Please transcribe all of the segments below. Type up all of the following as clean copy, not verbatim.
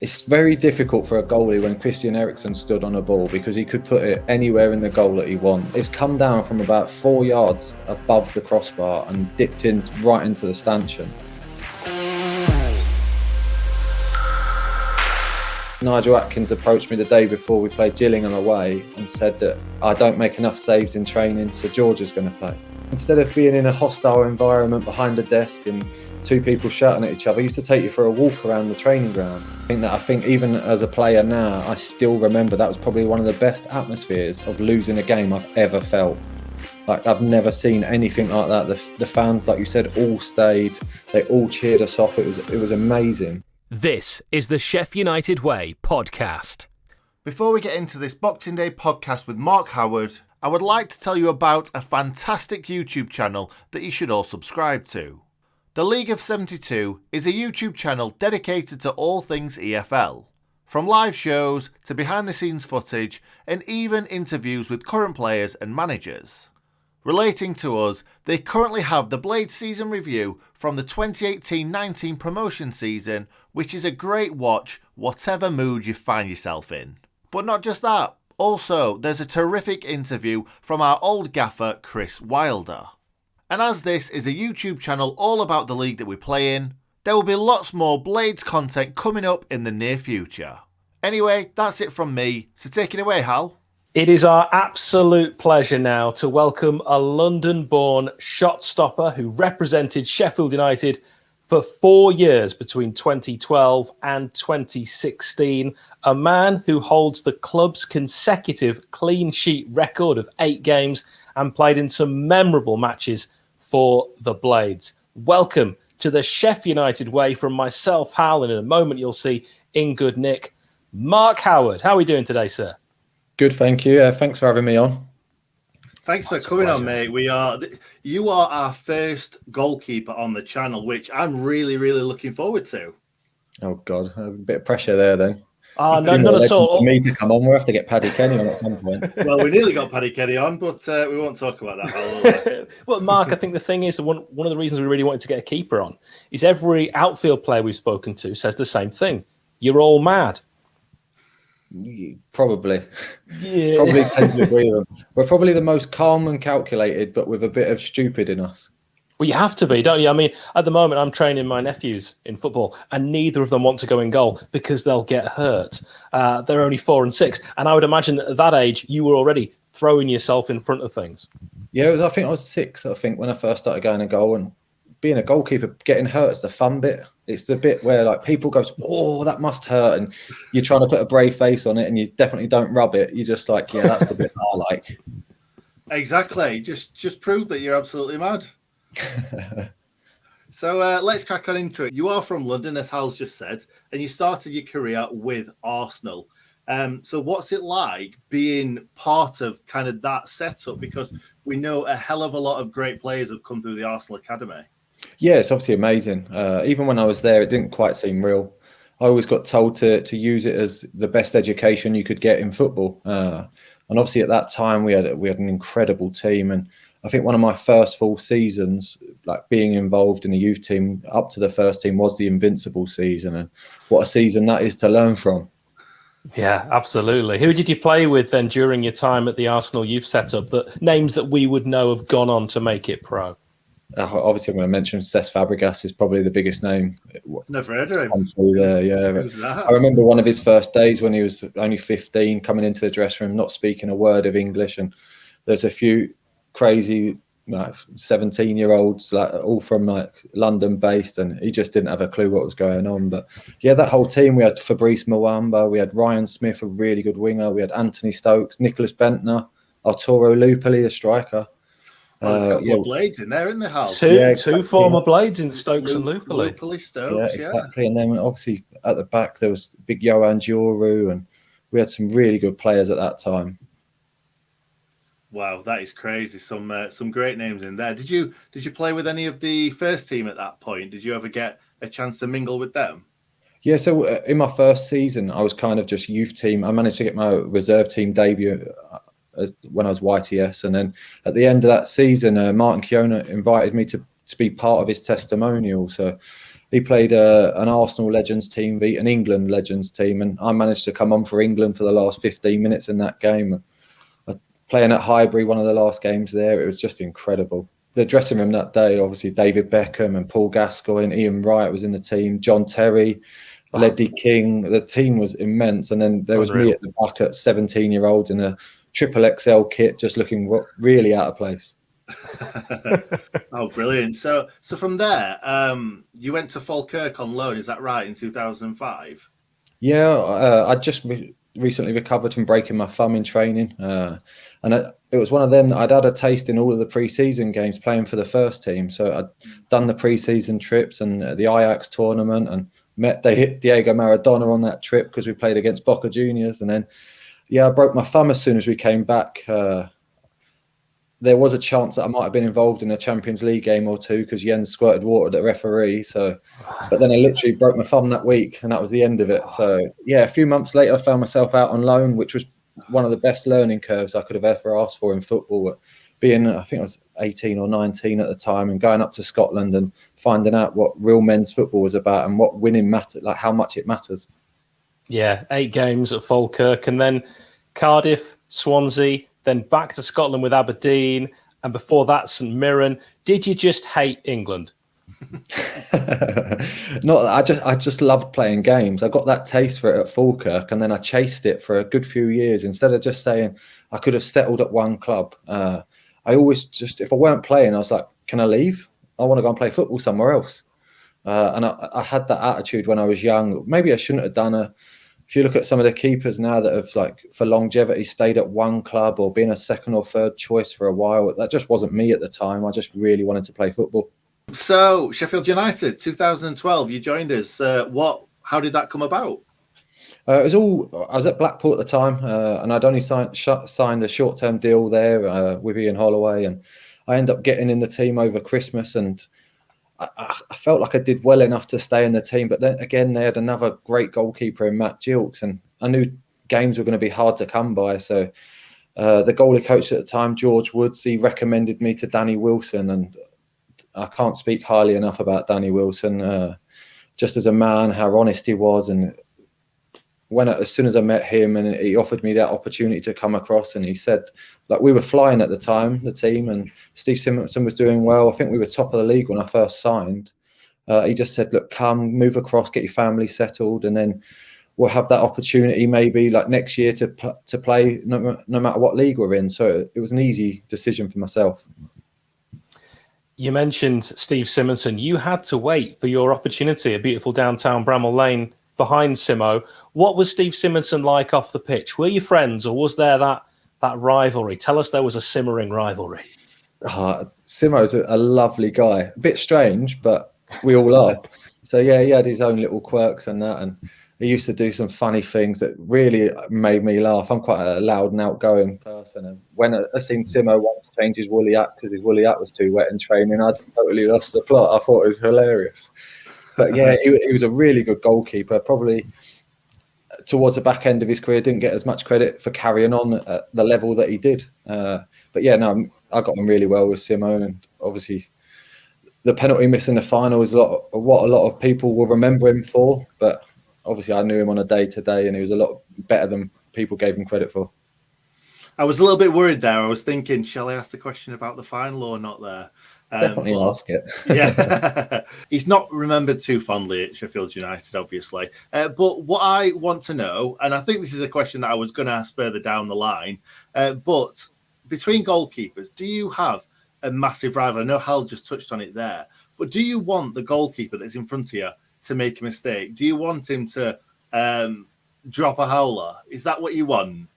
It's very difficult for a goalie when Christian Eriksen stood on a ball because he could put it anywhere in the goal that he wants. It's come down from about 4 yards above the crossbar and dipped in right into the stanchion. Nigel Adkins approached me the day before we played Gillingham away and said that I don't make enough saves in training, so George is going to play. Instead of being in a hostile environment behind a desk and two people shouting at each other, I used to take you for a walk around the training ground. I think even as a player now, I still remember that was probably one of the best atmospheres of losing a game I've ever felt. Like, I've never seen anything like that. The fans, like you said, all stayed. They all cheered us off. It was amazing. This is the Sheff United Way podcast. Before we get into this Boxing Day podcast with Mark Howard, I would like to tell you about a fantastic YouTube channel that you should all subscribe to. The League of 72 is a YouTube channel dedicated to all things EFL, from live shows to behind the scenes footage and even interviews with current players and managers. Relating to us, they currently have the Blade season review from the 2018-19 promotion season, which is a great watch whatever mood you find yourself in. But not just that, also there's a terrific interview from our old gaffer Chris Wilder. And as this is a YouTube channel all about the league that we play in, there will be lots more Blades content coming up in the near future. Anyway, that's it from me, so take it away, Hal. It is our absolute pleasure now to welcome a London-born shot stopper who represented Sheffield United for 4 years between 2012 and 2016, a man who holds the club's consecutive clean sheet record of 8 games and played in some memorable matches for the Blades. Welcome to the Sheff United Way from myself, Hal, and in a moment you'll see in good nick, Mark Howard. How are we doing today, sir? Good, thank you. Thanks for having me on. Thanks for coming on, mate. You are our first goalkeeper on the channel, which I'm really, really looking forward to. Oh, God. A bit of pressure there, then. No, not at all. For me to come on, we'll have to get Paddy Kenny on at some point. Well, we nearly got Paddy Kenny on, but we won't talk about that. Well, Mark, I think the thing is, one of the reasons we really wanted to get a keeper on is every outfield player we've spoken to says the same thing. You're all mad. Probably. Yeah. Probably tend to agree with them. We're probably the most calm and calculated, but with a bit of stupid in us. Well, you have to be, don't you? I mean, at the moment, I'm training my nephews in football, and neither of them want to go in goal because they'll get hurt. They're only 4 and 6, and I would imagine that at that age, you were already throwing yourself in front of things. Yeah, I think I was 6, when I first started going to goal, and being a goalkeeper, getting hurt is the fun bit. It's the bit where like people go, "Oh, that must hurt," and you're trying to put a brave face on it, and you definitely don't rub it. You're just like, "Yeah, that's the bit I like." Exactly. Just prove that you're absolutely mad. So let's crack on into it. You are from London, as Hal's just said, and you started your career with Arsenal. So what's it like being part of kind of that setup? Because we know a hell of a lot of great players have come through the Arsenal Academy. Yeah, it's obviously amazing. Even when I was there, it didn't quite seem real. I always got told to use it as the best education you could get in football. And obviously at that time we had an incredible team. And I think one of my first full seasons, like being involved in a youth team up to the first team, was the Invincible season. And what a season that is to learn from. Yeah, absolutely. Who did you play with then during your time at the Arsenal youth setup? The names that we would know have gone on to make it pro. Obviously, I'm going to mention Cesc Fabregas is probably the biggest name. Never heard of him. Through there, yeah. I remember one of his first days when he was only 15, coming into the dressing room, not speaking a word of English, and there's a few crazy 17-year-olds, like all from like London based, and he just didn't have a clue what was going on. But yeah, that whole team, we had Fabrice Mwamba, we had Ryan Smith, a really good winger, we had Anthony Stokes, Nicholas Bentner, Arturo Lupoli, a striker. There's a couple of Blades in there, isn't there, Hal? Two former Blades in Stokes and Lupoli. Stokes, yeah, exactly. And then obviously at the back there was big Johan Djourou, and we had some really good players at that time. Wow, that is crazy. Some great names in there. Did you play with any of the first team at that point? Did you ever get a chance to mingle with them? Yeah, so in my first season, I was kind of just youth team. I managed to get my reserve team debut when I was YTS, and then at the end of that season, Martin Keown invited me to be part of his testimonial. So he played an Arsenal Legends team, beat an England Legends team, and I managed to come on for England for the last 15 minutes in that game. Playing at Highbury, one of the last games there, it was just incredible. The dressing room that day, obviously David Beckham and Paul Gascoigne, Ian Wright was in the team, John Terry, Ledley King. The team was immense. And then there was me at the back at 17-year-olds in a triple XL kit, just looking really out of place. Oh, brilliant. So from there, you went to Falkirk on loan, is that right, in 2005? Yeah, I just recently recovered from breaking my thumb in training. And it was one of them that I'd had a taste in all of the pre-season games playing for the first team. So I'd done the pre-season trips and the Ajax tournament and met Diego Maradona on that trip because we played against Boca Juniors. And then, I broke my thumb as soon as we came back. There was a chance that I might have been involved in a Champions League game or two because Jens squirted water at the referee. But then I literally broke my thumb that week and that was the end of it. So, a few months later, I found myself out on loan, which was one of the best learning curves I could have ever asked for in football. Being, I think I was 18 or 19 at the time, and going up to Scotland and finding out what real men's football was about and what winning mattered, like how much it matters. Yeah, 8 games at Falkirk and then Cardiff, Swansea, then back to Scotland with Aberdeen, and before that, St Mirren. Did you just hate England? No, I just loved playing games. I got that taste for it at Falkirk, and then I chased it for a good few years. Instead of just saying I could have settled at one club, I always just, if I weren't playing, I was like, can I leave? I want to go and play football somewhere else. And I had that attitude when I was young. Maybe I shouldn't have done if you look at some of the keepers now that have, like, for longevity stayed at one club or been a second or third choice for a while, that just wasn't me at the time. I just really wanted to play football. So, Sheffield United, 2012, you joined us. How did that come about? I was at Blackpool at the time, and I'd only signed a short-term deal there with Ian Holloway, and I ended up getting in the team over Christmas, and I felt like I did well enough to stay in the team. But then again, they had another great goalkeeper in Matt Gilks, and I knew games were going to be hard to come by. So the goalie coach at the time, George Woods, he recommended me to Danny Wilson, and I can't speak highly enough about Danny Wilson, just as a man, how honest he was. And as soon as I met him, and he offered me that opportunity to come across, and he said, like, we were flying at the time, the team, and Steve Simonson was doing well. I think we were top of the league when I first signed. He just said, look, come, move across, get your family settled, and then we'll have that opportunity maybe like next year to play no matter what league we're in. So it was an easy decision for myself. You mentioned Steve Simonson. You had to wait for your opportunity at beautiful downtown Bramall Lane behind Simo. What was Steve Simonson like off the pitch? Were you friends, or was there that rivalry? Tell us there was a simmering rivalry. Simo's a lovely guy. A bit strange, but we all are. So, he had his own little quirks and that, and he used to do some funny things that really made me laugh. I'm quite a loud and outgoing person, and when I seen Simo want to change his woolly hat because his woolly hat was too wet in training, I totally lost the plot. I thought it was hilarious. But he was a really good goalkeeper. Probably towards the back end of his career, didn't get as much credit for carrying on at the level that he did. I got on really well with Simo, and obviously the penalty miss in the final is what a lot of people will remember him for. But obviously I knew him on a day-to-day, and he was a lot better than people gave him credit for. I was a little bit worried there. I was thinking, shall I ask the question about the final or not there? Definitely ask it. Yeah. He's not remembered too fondly at Sheffield United, obviously. But what I want to know, and I think this is a question that I was going to ask further down the line, but between goalkeepers, do you have a massive rival? I know Hal just touched on it there, but do you want the goalkeeper that's in front of you to make a mistake? Do you want him to drop a howler? Is that what you want?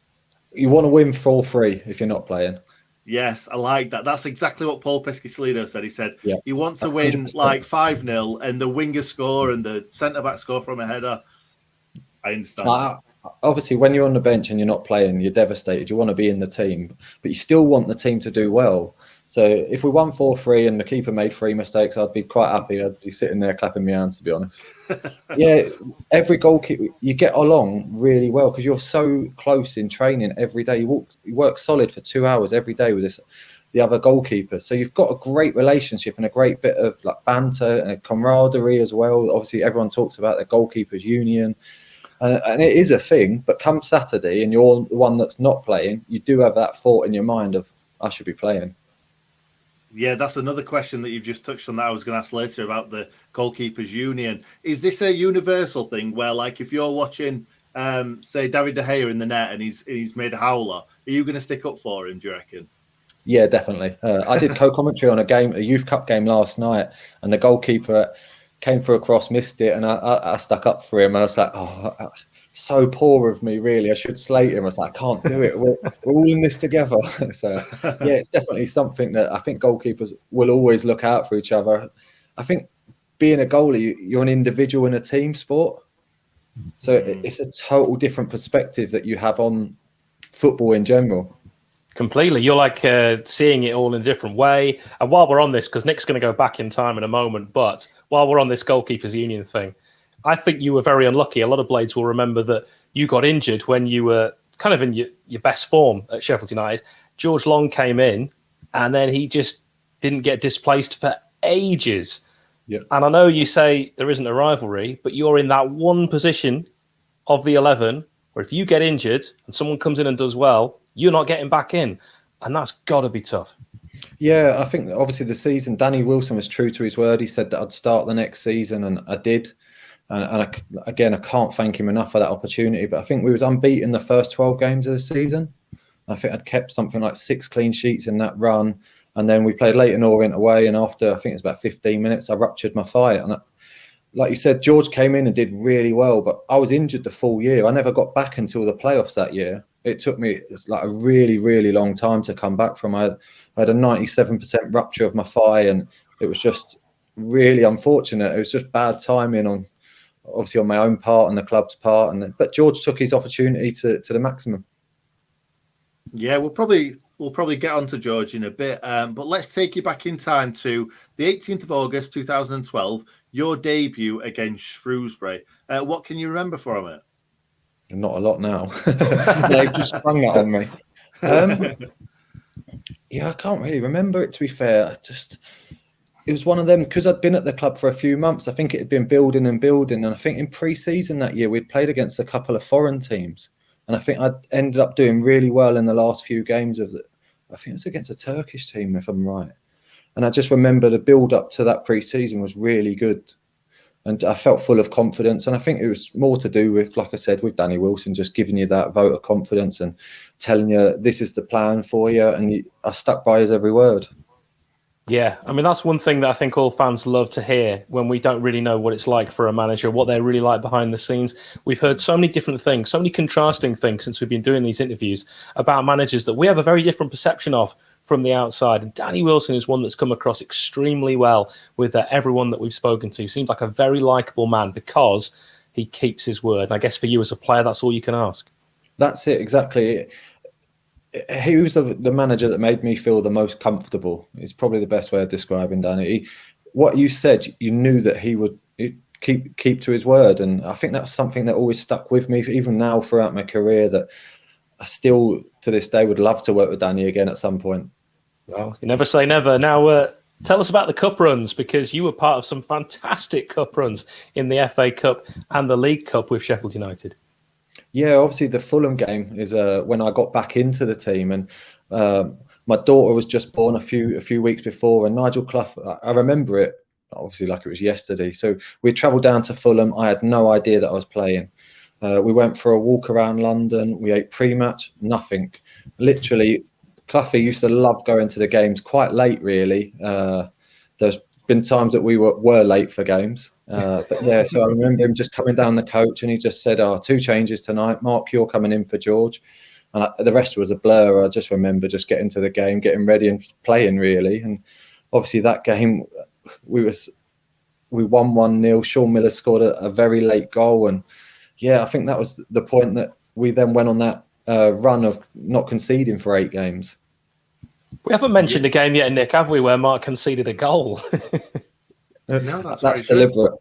You want to win 4-3 if you're not playing. Yes, I like that. That's exactly what Paul Pescasolido said. He said, you want to 100%. win like 5-0 and the wingers score and the centre-back score from a header. I understand. Obviously, when you're on the bench and you're not playing, you're devastated. You want to be in the team, but you still want the team to do well. So if we won 4-3 and the keeper made 3 mistakes, I'd be quite happy. I'd be sitting there clapping my hands, to be honest. Every goalkeeper, you get along really well because you're so close in training every day. You work solid for 2 hours every day with this the other goalkeepers. So you've got a great relationship and a great bit of like banter and camaraderie as well. Obviously, everyone talks about the Goalkeepers Union, and it is a thing. But come Saturday, and you're the one that's not playing, you do have that thought in your mind of, I should be playing. Yeah, that's another question that you've just touched on that I was going to ask later about the Goalkeepers Union. Is this a universal thing where, like, if you're watching, say, David De Gea in the net and he's made a howler, are you going to stick up for him, do you reckon? Yeah, definitely. I did co-commentary on a youth cup game last night, and the goalkeeper came for a cross, missed it, and I stuck up for him. And I was like, oh, so poor of me, really. I should slate him. I was like, I can't do it. We're all in this together. So, yeah, it's definitely something that I think goalkeepers will always look out for each other. I think being a goalie, you're an individual in a team sport. So it's a total different perspective that you have on football in general. Completely. You're like seeing it all in a different way. And while we're on this, because Nick's going to go back in time in a moment, but while we're on this Goalkeepers Union thing, I think you were very unlucky. A lot of Blades will remember that you got injured when you were kind of in your best form at Sheffield United. George Long came in, and then he just didn't get displaced for ages. Yep. And I know you say there isn't a rivalry, but you're in that one position of the 11 where if you get injured and someone comes in and does well, you're not getting back in. And that's got to be tough. Yeah, I think obviously the season, Danny Wilson was true to his word. He said that I'd start the next season, and I did. And I can't thank him enough for that opportunity. But I think we was unbeaten the first 12 games of the season. I think I'd kept something like 6 clean sheets in that run. And then we played Leyton Orient away. And after, I think it was about 15 minutes, I ruptured my thigh. And like you said, George came in and did really well. But I was injured the full year. I never got back until the playoffs that year. It took me like a really, really long time to come back from. I had a 97% rupture of my thigh, and it was just really unfortunate. It was just bad timing on my own part and the club's part. But George took his opportunity to the maximum. Yeah, we'll probably get on to George in a bit. But let's take you back in time to the 18th of August 2012, your debut against Shrewsbury. What can you remember from it? Not a lot now. They've just sprung that on me. Yeah, I can't really remember it, to be fair. It was one of them, because I'd been at the club for a few months. I think it had been building. And I think in pre-season that year, we'd played against a couple of foreign teams. And I think I ended up doing really well in the last few games I think it was against a Turkish team, if I'm right. And I just remember the build up to that pre-season was really good. And I felt full of confidence. And I think it was more to do with, like I said, with Danny Wilson, just giving you that vote of confidence and telling you this is the plan for you. And I stuck by his every word. Yeah, I mean, that's one thing that I think all fans love to hear when we don't really know what it's like for a manager, what they're really like behind the scenes. We've heard so many different things, so many contrasting things since we've been doing these interviews about managers that we have a very different perception of from the outside. And Danny Wilson is one that's come across extremely well with everyone that we've spoken to. Seems like a very likeable man because he keeps his word. And I guess for you as a player, that's all you can ask. That's it, exactly. He was the manager that made me feel the most comfortable. It's probably the best way of describing Danny. What you said, you knew that he would keep to his word. And I think that's something that always stuck with me, even now throughout my career, that I still, to this day, would love to work with Danny again at some point. Well, you never say never. Now, tell us about the cup runs, because you were part of some fantastic cup runs in the FA Cup and the League Cup with Sheffield United. Yeah, obviously the Fulham game is when I got back into the team, and my daughter was just born a few weeks before, and Nigel Clough, I remember it obviously like it was yesterday. So we travelled down to Fulham. I had no idea that I was playing. We went for a walk around London. We ate pre-match, nothing. Literally, Cloughy used to love going to the games quite late, really. There's been times that we were late for games. But yeah, so I remember him just coming down the coach, and he just said, 2 changes tonight. Mark, you're coming in for George. And the rest was a blur. I just remember just getting to the game, getting ready and playing, really. And obviously that game, we won 1-0. Sean Miller scored a very late goal. And yeah, I think that was the point that we then went on that run of not conceding for 8 games. We haven't mentioned a game yet, Nick, have we, where Mark conceded a goal? No, that's deliberate.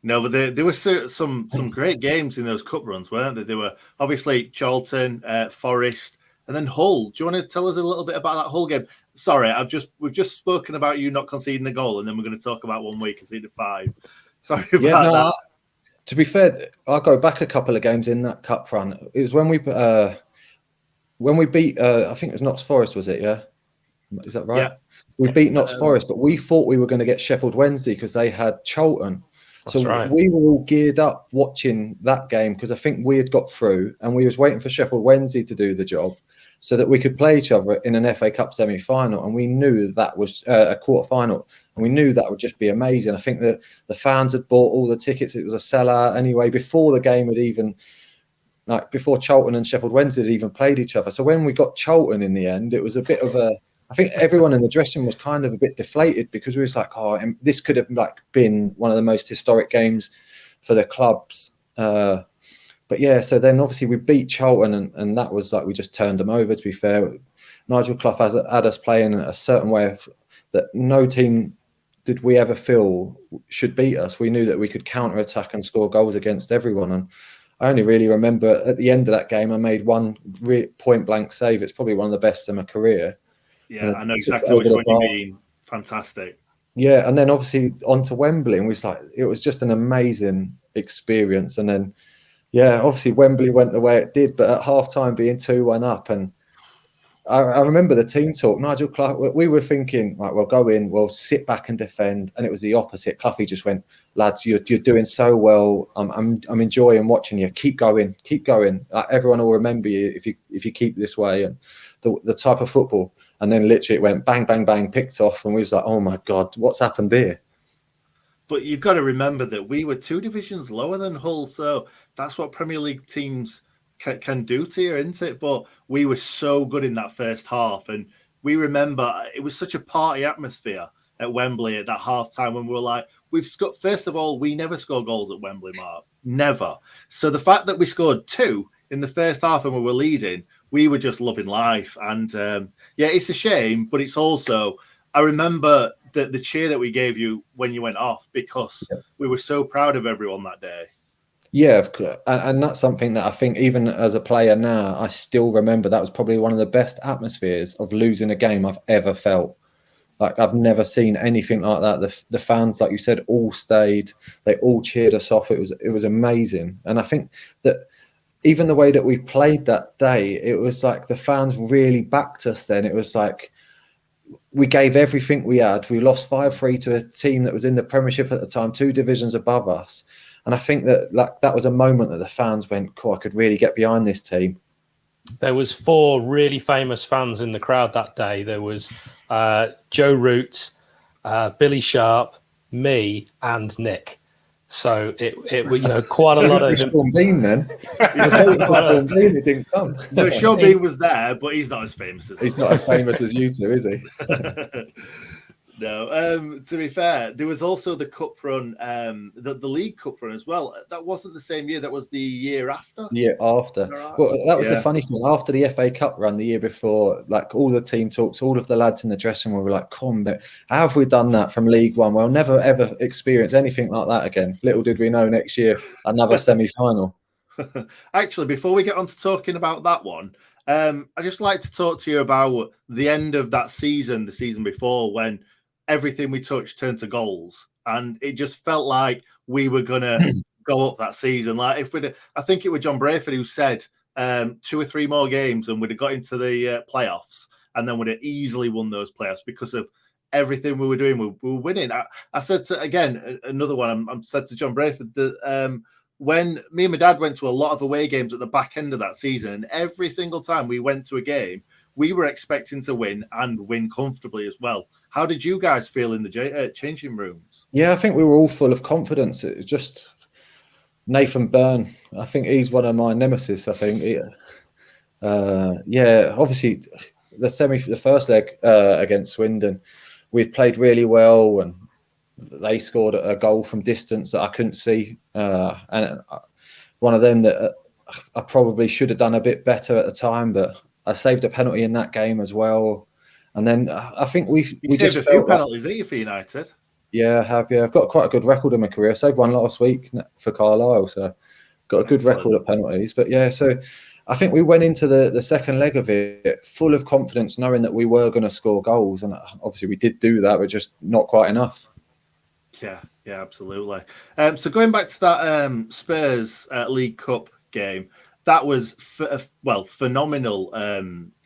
No, but there were some great games in those cup runs, weren't there? There were obviously Charlton, Forest, And then Hull. Do you want to tell us a little bit about that Hull game? Sorry, we've just spoken about you not conceding a goal, and then we're going to talk about one week conceded 5. Sorry about that. To be fair, I'll go back a couple of games in that cup run. It was when we beat, I think it was Notts Forest, was it? Yeah, is that right? Yeah. We beat Notts Forest, but we thought we were going to get Sheffield Wednesday because they had Charlton. So we were all geared up watching that game because I think we had got through and we was waiting for Sheffield Wednesday to do the job so that we could play each other in an FA Cup semi-final. And we knew that was a quarter-final. And we knew that would just be amazing. I think that the fans had bought all the tickets. It was a sellout anyway before the game had even, before Charlton and Sheffield Wednesday had even played each other. So when we got Charlton in the end, it was a bit of I think everyone in the dressing room was kind of a bit deflated because we was like, this could have been one of the most historic games for the clubs. But yeah, so then obviously we beat Charlton and that was we just turned them over, to be fair. Nigel Clough had us playing a certain way that no team did we ever feel should beat us. We knew that we could counter-attack and score goals against everyone. And I only really remember at the end of that game, I made one point-blank save. It's probably one of the best in my career. Yeah, I know exactly which one you mean. Fantastic. Yeah, and then obviously on to Wembley, and it was just an amazing experience. And then, yeah, obviously Wembley went the way it did, but at half-time being 2-1 up, and I remember the team talk. Nigel Clough, we were thinking, right, we'll go in, we'll sit back and defend, and it was the opposite. Cloughy just went, lads, you're doing so well. I'm enjoying watching you. Keep going, keep going. Everyone will remember you if you keep this way, and the type of football. And then literally it went bang, bang, bang, picked off, and we was like, oh my God, what's happened here? But you've got to remember that we were 2 divisions lower than Hull, so that's what Premier League teams can do to you, isn't it? But we were so good in that first half, and we remember it was such a party atmosphere at Wembley at that half time when we were like, first of all, we never score goals at Wembley, Mark. Never. So the fact that we scored 2 in the first half and we were leading, we were just loving life. And yeah, it's a shame, but it's also, I remember the cheer that we gave you when you went off because we were so proud of everyone that day. Yeah, and that's something that I think even as a player now, I still remember. That was probably one of the best atmospheres of losing a game I've ever felt. I've never seen anything like that. The fans, like you said, all stayed. They all cheered us off. It was amazing. And I think that even the way that we played that day, it was like the fans really backed us then. It was like we gave everything we had. We lost 5-3 to a team that was in the Premiership at the time, 2 divisions above us. And I think that that was a moment that the fans went, cool, I could really get behind this team. There was 4 really famous fans in the crowd that day. There was Joe Root, Billy Sharp, me, and Nick. So it was quite a lot of Sean Bean then. Sean Bean, it didn't come. No, Sean Bean was there, but he's not as famous as he's not as famous as you two, is he? No. To be fair, there was also the cup run, the League Cup run as well. That wasn't the same year. That was the year after. Year after. Right. Well, that was the funny thing. After the FA Cup run the year before, all the team talks, all of the lads in the dressing room were like, "Come, how have we done that from League One? We'll never ever experience anything like that again." Little did we know next year another semi-final. Actually, before we get on to talking about that one, I'd just like to talk to you about the end of that season, the season before, when everything we touched turned to goals, and it just felt like we were gonna go up that season. I think it was John Brayford who said 2 or 3 more games and we'd have got into the playoffs, and then would have easily won those playoffs because of everything we were doing. We were winning. I said to, again, another one. I'm said to John Brayford that when me and my dad went to a lot of away games at the back end of that season, and every single time we went to a game, we were expecting to win and win comfortably as well. How did you guys feel in the changing rooms? Yeah, I think we were all full of confidence. It was just Nathan Byrne. I think he's one of my nemesis. I think, obviously the first leg against Swindon, we'd played really well, and they scored a goal from distance that I couldn't see, and one of them that I probably should have done a bit better at the time, but I saved a penalty in that game as well. And then I think we saved just a few penalties, didn't you, for United? Yeah, I have. Yeah, I've got quite a good record in my career. I saved one last week for Carlisle, so got a good record at penalties. But yeah, so I think we went into the second leg of it full of confidence, knowing that we were going to score goals. And obviously we did do that, but just not quite enough. Yeah, absolutely. So going back to that Spurs League Cup game, that was phenomenal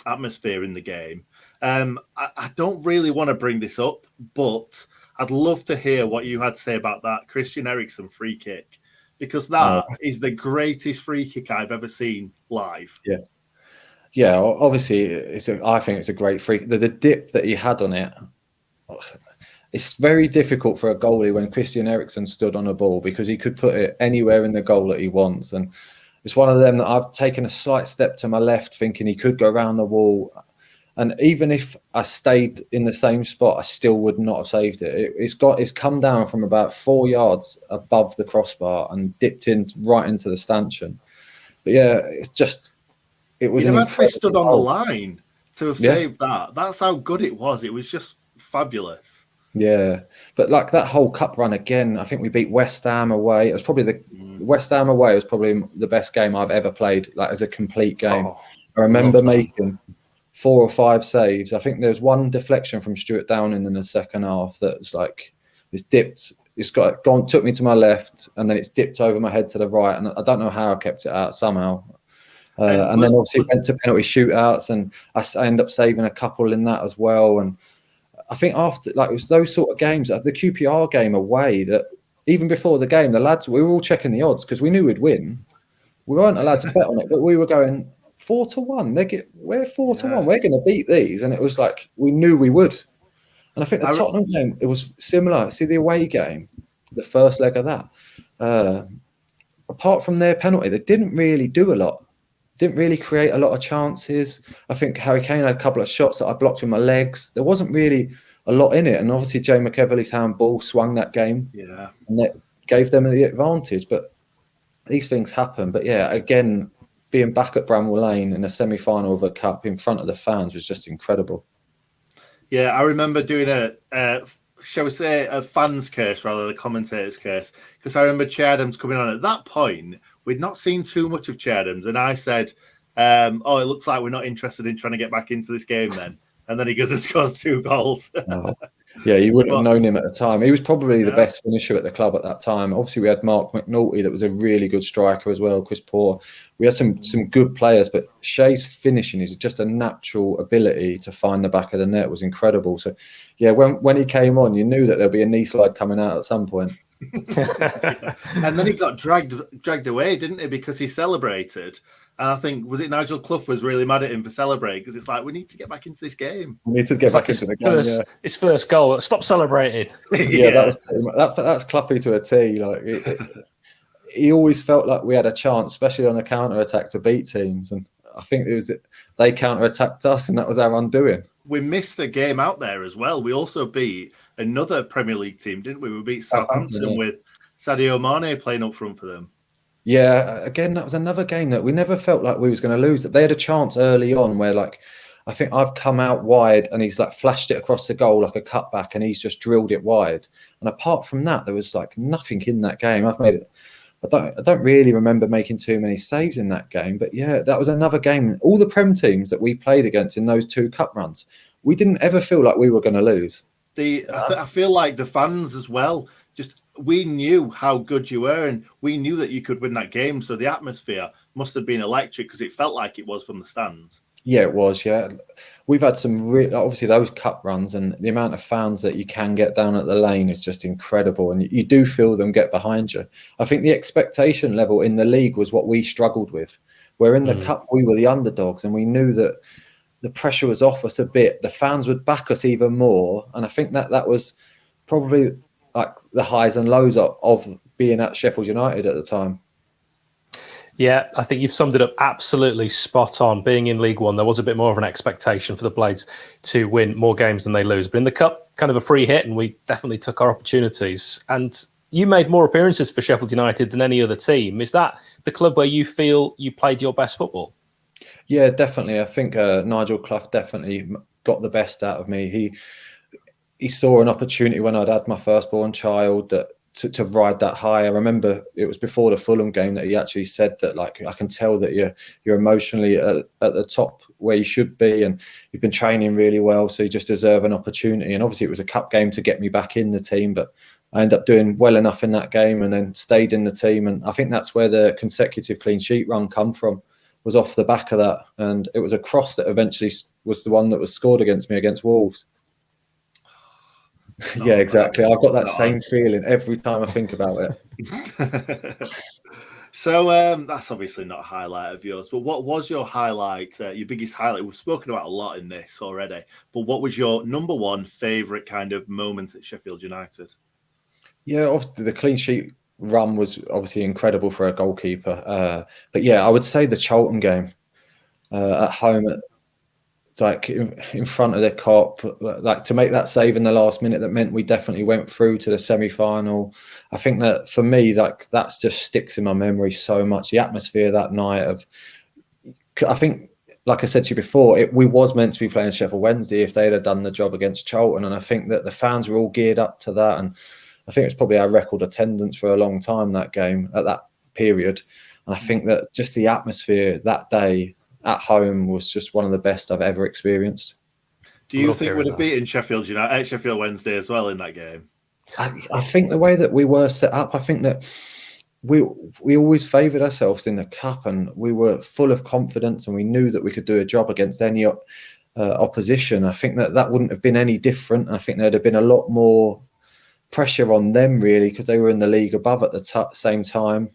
atmosphere in the game. I don't really want to bring this up, but I'd love to hear what you had to say about that Christian Eriksen free kick, because that is the greatest free kick I've ever seen live. Yeah. Obviously, I think it's a great free. The dip that he had on it. It's very difficult for a goalie when Christian Eriksen stood on a ball, because he could put it anywhere in the goal that he wants. And it's one of them that I've taken a slight step to my left, thinking he could go around the wall. And even if I stayed in the same spot, I still would not have saved it. It's come down from about 4 yards above the crossbar and dipped in right into the stanchion. But yeah, it was an actually stood on goal. the line to have saved that. That's how good it was. It was just fabulous. Yeah, but like that whole cup run again, I think we beat West Ham away. It was probably West Ham away was probably the best game I've ever played, like as a complete game. I remember making 4 or 5 saves. I think there was one deflection from Stuart Downing in the second half that's like it's dipped. It's took me to my left, and then it's dipped over my head to the right, and I don't know how I kept it out somehow. And then obviously went to penalty shootouts, and I end up saving a couple in that as well. And I think after, like, it was those sort of games, like the QPR game away, that even before the game, the lads, we were all checking the odds because we knew we'd win. We weren't allowed to bet on it, but we were going 4-1. We're 4-1. We're going to beat these, and it was like we knew we would. And I think the Tottenham game, it was similar. See the away game, the first leg of that. Apart from their penalty, they didn't really do a lot. Didn't really create a lot of chances. I think Harry Kane had a couple of shots that I blocked with my legs. There wasn't really a lot in it. And obviously Jay McEverly's handball swung that game. Yeah. And that gave them the advantage. But these things happen. But yeah, again, being back at Bramwell Lane in a semi-final of a cup in front of the fans was just incredible. Yeah, I remember doing shall we say, a fan's curse rather than a commentator's curse. Because I remember Che Adams coming on at that point. We'd not seen too much of Che Adams, and I said, it looks like we're not interested in trying to get back into this game then. And then he goes and scores 2 goals. Yeah, you wouldn't have known him at the time. He was probably the best finisher at the club at that time. Obviously, we had Mark McNulty that was a really good striker as well, Chris Poor. We had some good players, but Shea's finishing is just a natural ability to find the back of the net was incredible. So, yeah, when he came on, you knew that there'll be a knee slide coming out at some point. And then he got dragged away, didn't he? Because he celebrated, and I think was it Nigel Clough was really mad at him for celebrating because it's like we need to get back into this game. We need to get back into the game. His first goal. Stop celebrating. That's Cloughy to a T. Like he always felt like we had a chance, especially on the counter attack, to beat teams, and I think they counter attacked us, and that was our undoing. We missed a game out there as well. We also beat another Premier League team, didn't we? We beat Southampton with Sadio Mane playing up front for them. Yeah, again, that was another game that we never felt like we was going to lose. They had a chance early on where, like, I think I've come out wide and he's like flashed it across the goal like a cutback, and he's just drilled it wide. And apart from that, there was like nothing in that game. I don't really remember making too many saves in that game, but yeah, that was another game. All the Prem teams that we played against in those 2 cup runs, we didn't ever feel like we were going to lose. I feel like the fans as well, we knew how good you were, and we knew that you could win that game. So the atmosphere must have been electric because it felt like it was from the stands. Yeah, it was. Yeah, we've had some obviously those cup runs, and the amount of fans that you can get down at the lane is just incredible, and you do feel them get behind you. I think the expectation level in the league was what we struggled with. Where in the cup we were the underdogs, and we knew that the pressure was off us a bit. The fans would back us even more, and I think that was probably like the highs and lows of being at Sheffield United at the time. Yeah, I think you've summed it up absolutely spot on. Being in League One, there was a bit more of an expectation for the Blades to win more games than they lose. But in the Cup, kind of a free hit, and we definitely took our opportunities. And you made more appearances for Sheffield United than any other team. Is that the club where you feel you played your best football? Yeah, definitely. I think Nigel Clough definitely got the best out of me. He saw an opportunity when I'd had my firstborn child that to ride that high. I remember it was before the Fulham game that he actually said that, like, I can tell that you're emotionally at the top where you should be, and you've been training really well, so you just deserve an opportunity. And obviously it was a cup game to get me back in the team, but I ended up doing well enough in that game and then stayed in the team. And I think that's where the consecutive clean sheet run come from, was off the back of that. And it was a cross that eventually was the one that was scored against me against Wolves. Yeah, exactly. I've got that same feeling every time I think about it. So that's obviously not a highlight of yours, but what was your highlight, your biggest highlight? We've spoken about a lot in this already, but what was your number one favourite kind of moments at Sheffield United? Yeah, obviously the clean sheet run was obviously incredible for a goalkeeper. But yeah, I would say the Charlton game at home, like in front of the Kop, like to make that save in the last minute, that meant we definitely went through to the semi-final. I think that for me, like, that's just sticks in my memory so much. The atmosphere that night I think, like I said to you before, we was meant to be playing Sheffield Wednesday if they'd have done the job against Charlton, and I think that the fans were all geared up to that, and I think it's probably our record attendance for a long time, that game at that period. And I think that just the atmosphere that day at home was just one of the best I've ever experienced. Do you think we'd have beaten Sheffield United at Sheffield Wednesday as well in that game? I think the way that we were set up, I think that we always favoured ourselves in the cup, and we were full of confidence, and we knew that we could do a job against any opposition. I think that wouldn't have been any different. I think there'd have been a lot more pressure on them, really, because they were in the league above at the same time.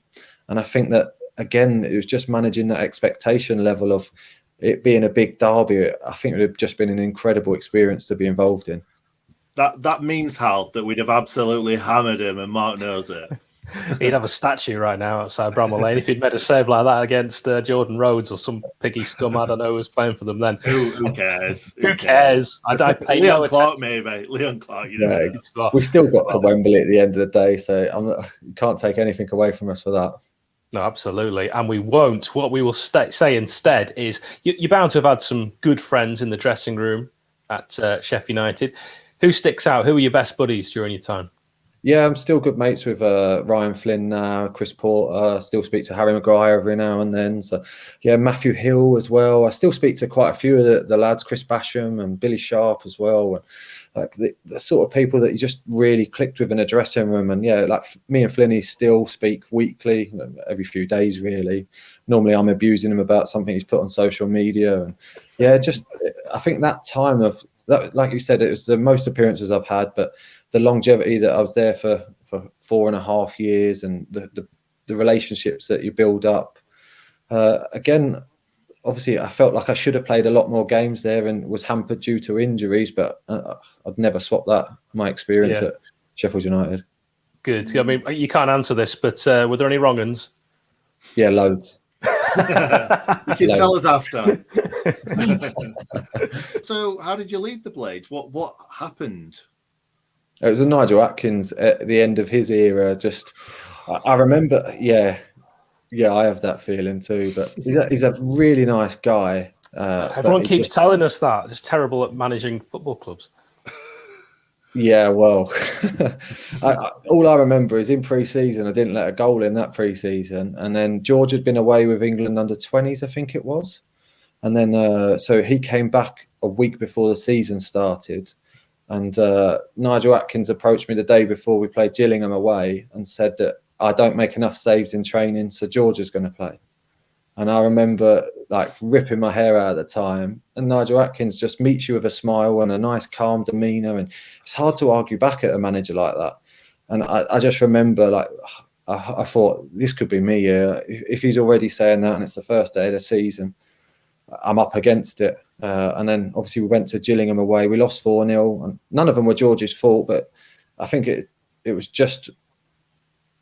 And I think that, again, it was just managing that expectation level of it being a big derby. I think it would have just been an incredible experience to be involved in. That means, Hal, that we'd have absolutely hammered him, and Mark knows it. He'd have a statue right now outside Bramall Lane if he'd made a save like that against Jordan Rhodes or some piggy scum. I don't know who was playing for them then. Who cares? Who cares? I pay Leon no Clark, maybe. Leon Clark. You know. Yeah, we still got to Wembley at the end of the day, so you can't take anything away from us for that. No, absolutely. And we won't. What we will say instead is you're bound to have had some good friends in the dressing room at Sheffield United. Who sticks out? Who are your best buddies during your time? Yeah, I'm still good mates with Ryan Flynn now, Chris Porter. I still speak to Harry Maguire every now and then. So, yeah, Matthew Hill as well. I still speak to quite a few of the lads, Chris Basham and Billy Sharp as well. Like the sort of people that you just really clicked with in a dressing room. And yeah, like me and Flinny still speak weekly, every few days really. Normally I'm abusing him about something he's put on social media. And yeah, just I think that time of that, like you said, it was the most appearances I've had, but the longevity that I was there for 4.5 years, and the relationships that you build up. Again, obviously, I felt like I should have played a lot more games there and was hampered due to injuries, but I'd never swap that, my experience at Sheffield United. Good. I mean, you can't answer this, but were there any wrong uns? Yeah, loads. You can tell us after. So, how did you leave the Blades? What happened? It was a Nigel Adkins at the end of his era. Just, I remember, I have that feeling too. But he's a really nice guy. Everyone keeps telling us that. It's terrible at managing football clubs. Yeah, well, all I remember is in pre-season, I didn't let a goal in that pre-season. And then George had been away with England under 20s, I think it was. And then, so he came back a week before the season started. And Nigel Adkins approached me the day before we played Gillingham away and said that I don't make enough saves in training, so George is going to play. And I remember like ripping my hair out at the time. And Nigel Adkins just meets you with a smile and a nice, calm demeanour. And it's hard to argue back at a manager like that. And I just remember, like, I thought, this could be me here. If he's already saying that and it's the first day of the season, I'm up against it. And then obviously we went to Gillingham away. We lost 4-0. And none of them were George's fault, but I think it was just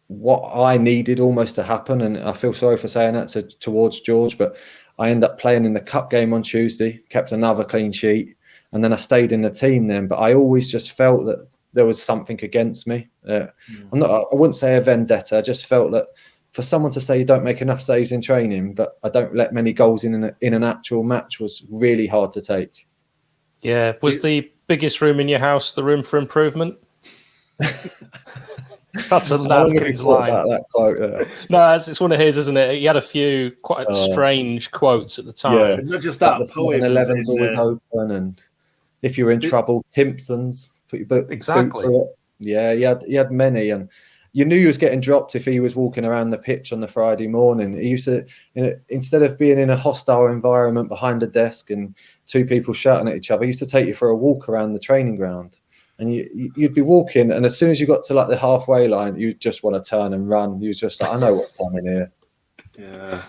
what I needed almost to happen. And I feel sorry for saying that towards George, but I ended up playing in the cup game on Tuesday, kept another clean sheet, and then I stayed in the team then. But I always just felt that there was something against me. I wouldn't say a vendetta. I just felt that for someone to say you don't make enough saves in training, but I don't let many goals in an actual match was really hard to take. Yeah. Was the biggest room in your house the room for improvement? That's a How long have you Adkins thought line. about that quote there? No, it's one of his, isn't it? He had a few quite Oh, strange quotes at the yeah. time. And not just Like that, the poems 7-Eleven's in always open, and if you're in trouble, Timpson's, put your boot Exactly. through it. Yeah, he had many, and you knew he was getting dropped if he was walking around the pitch on the Friday morning. He used to, instead of being in a hostile environment behind a desk and two people shouting at each other, he used to take you for a walk around the training ground. And you'd be walking, and as soon as you got to like the halfway line, you just want to turn and run. You was just like, I know what's coming here. Yeah.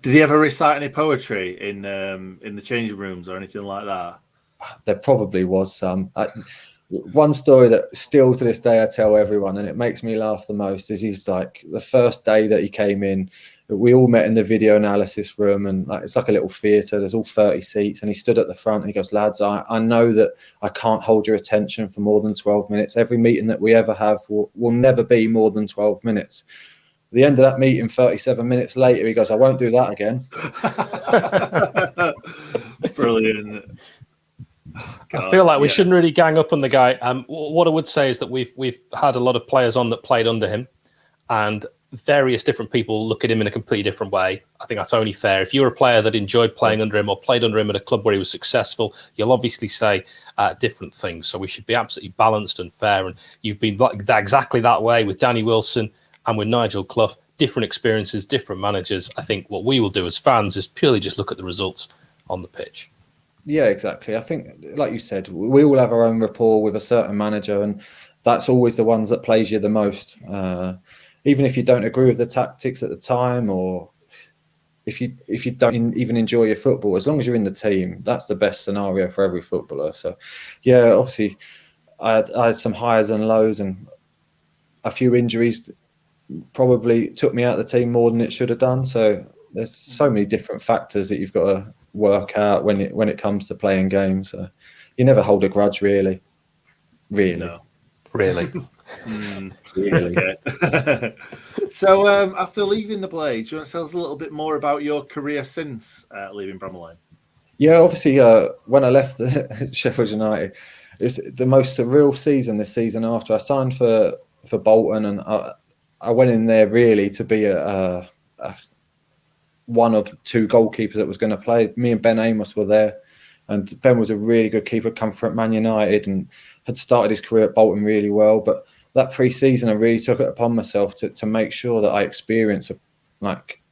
Did he ever recite any poetry in the changing rooms or anything like that? There probably was some. One story that still to this day I tell everyone, and it makes me laugh the most, is he's like the first day that he came in, we all met in the video analysis room, and like it's like a little theatre. There's all 30 seats, and he stood at the front and he goes, "Lads, I know that I can't hold your attention for more than 12 minutes. Every meeting that we ever have will never be more than 12 minutes." At the end of that meeting, 37 minutes later, he goes, "I won't do that again." Brilliant. I feel like we shouldn't really gang up on the guy. What I would say is that we've had a lot of players on that played under him, and various different people look at him in a completely different way. I think that's only fair. If you're a player that enjoyed playing under him or played under him at a club where he was successful, you'll obviously say different things. So we should be absolutely balanced and fair. And you've been like that, exactly that way with Danny Wilson and with Nigel Clough. Different experiences, different managers. I think what we will do as fans is purely just look at the results on the pitch. Yeah, exactly. I think, like you said, we all have our own rapport with a certain manager, and that's always the ones that plays you the most. Even if you don't agree with the tactics at the time, or if you don't even enjoy your football, as long as you're in the team, that's the best scenario for every footballer. So, yeah, obviously, I had some highs and lows, and a few injuries probably took me out of the team more than it should have done. So there's so many different factors that you've got to work out when it comes to playing games. So you never hold a grudge, really. No. Really. Really. Okay. So after leaving the Blades, do you want to tell us a little bit more about your career since leaving Bramall Lane? Yeah, obviously, when I left Sheffield United, it was the most surreal season this season after. I signed for Bolton, and I went in there really to be a one of two goalkeepers that was going to play. Me and Ben Amos were there, and Ben was a really good keeper, come from Man United and had started his career at Bolton really well. But that pre-season, I really took it upon myself to make sure that I experienced like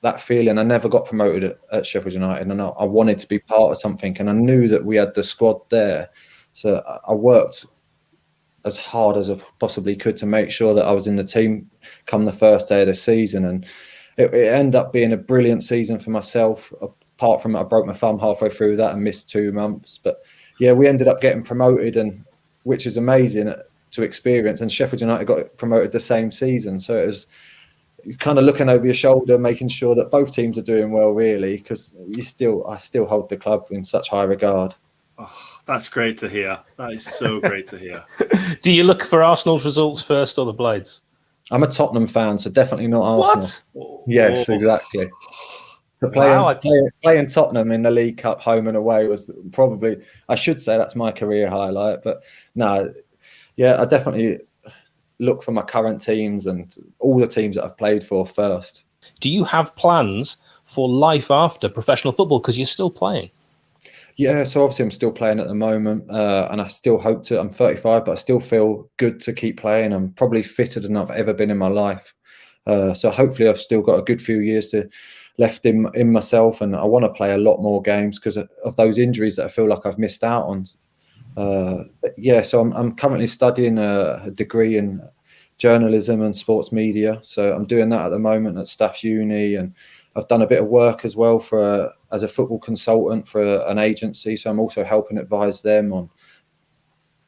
that feeling. I never got promoted at Sheffield United, and I wanted to be part of something, and I knew that we had the squad there. So I worked as hard as I possibly could to make sure that I was in the team come the first day of the season. And it ended up being a brilliant season for myself. Apart from I broke my thumb halfway through that and missed 2 months. But yeah, we ended up getting promoted, and which is amazing to experience. And Sheffield United got promoted the same season. So it was kind of looking over your shoulder, making sure that both teams are doing well, really, because I still hold the club in such high regard. Oh, that's great to hear. That is so great to hear. Do you look for Arsenal's results first or the Blades? I'm a Tottenham fan, so definitely not Arsenal. What? Yes, exactly. So playing Tottenham in the League Cup home and away was probably, I should say, that's my career highlight. But no, yeah, I definitely look for my current teams and all the teams that I've played for first. Do you have plans for life after professional football, because you're still playing? Yeah, so obviously I'm still playing at the moment, and I still hope to. I'm 35, but I still feel good to keep playing. I'm probably fitter than I've ever been in my life. So hopefully I've still got a good few years left in myself, and I want to play a lot more games because of those injuries that I feel like I've missed out on. Yeah, so I'm currently studying a degree in journalism and sports media. So I'm doing that at the moment at Staff's Uni, and I've done a bit of work as well as a football consultant for an agency. So I'm also helping advise them on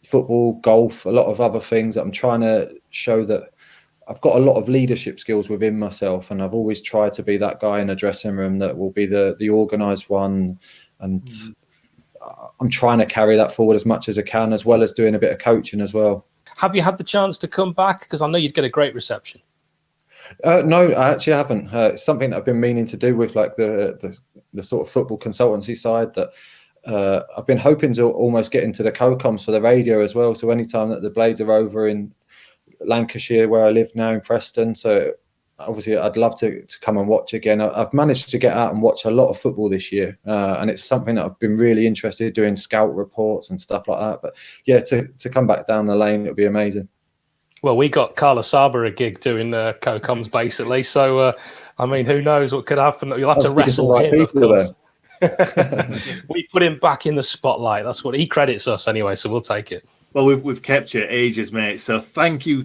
football, golf, a lot of other things. I'm trying to show that I've got a lot of leadership skills within myself, and I've always tried to be that guy in a dressing room that will be the organised one. And I'm trying to carry that forward as much as I can, as well as doing a bit of coaching as well. Have you had the chance to come back? Because I know you'd get a great reception. No, I actually haven't. It's something that I've been meaning to do with like the sort of football consultancy side. That I've been hoping to almost get into the co-coms for the radio as well. So anytime that the Blades are over in Lancashire, where I live now in Preston. So obviously I'd love to come and watch again. I've managed to get out and watch a lot of football this year, and it's something that I've been really interested in, doing scout reports and stuff like that. But yeah, to come back down the lane, it would be amazing. Well, we got Carla Saba a gig doing co-coms basically. So, I mean, who knows what could happen? You'll have to wrestle him, of course. We put him back in the spotlight. That's what he credits us anyway, so we'll take it. Well, we've kept you ages, mate. So thank you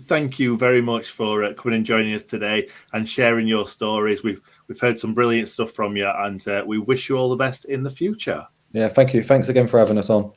very much for coming and joining us today and sharing your stories. We've heard some brilliant stuff from you, and we wish you all the best in the future. Yeah, thank you. Thanks again for having us on.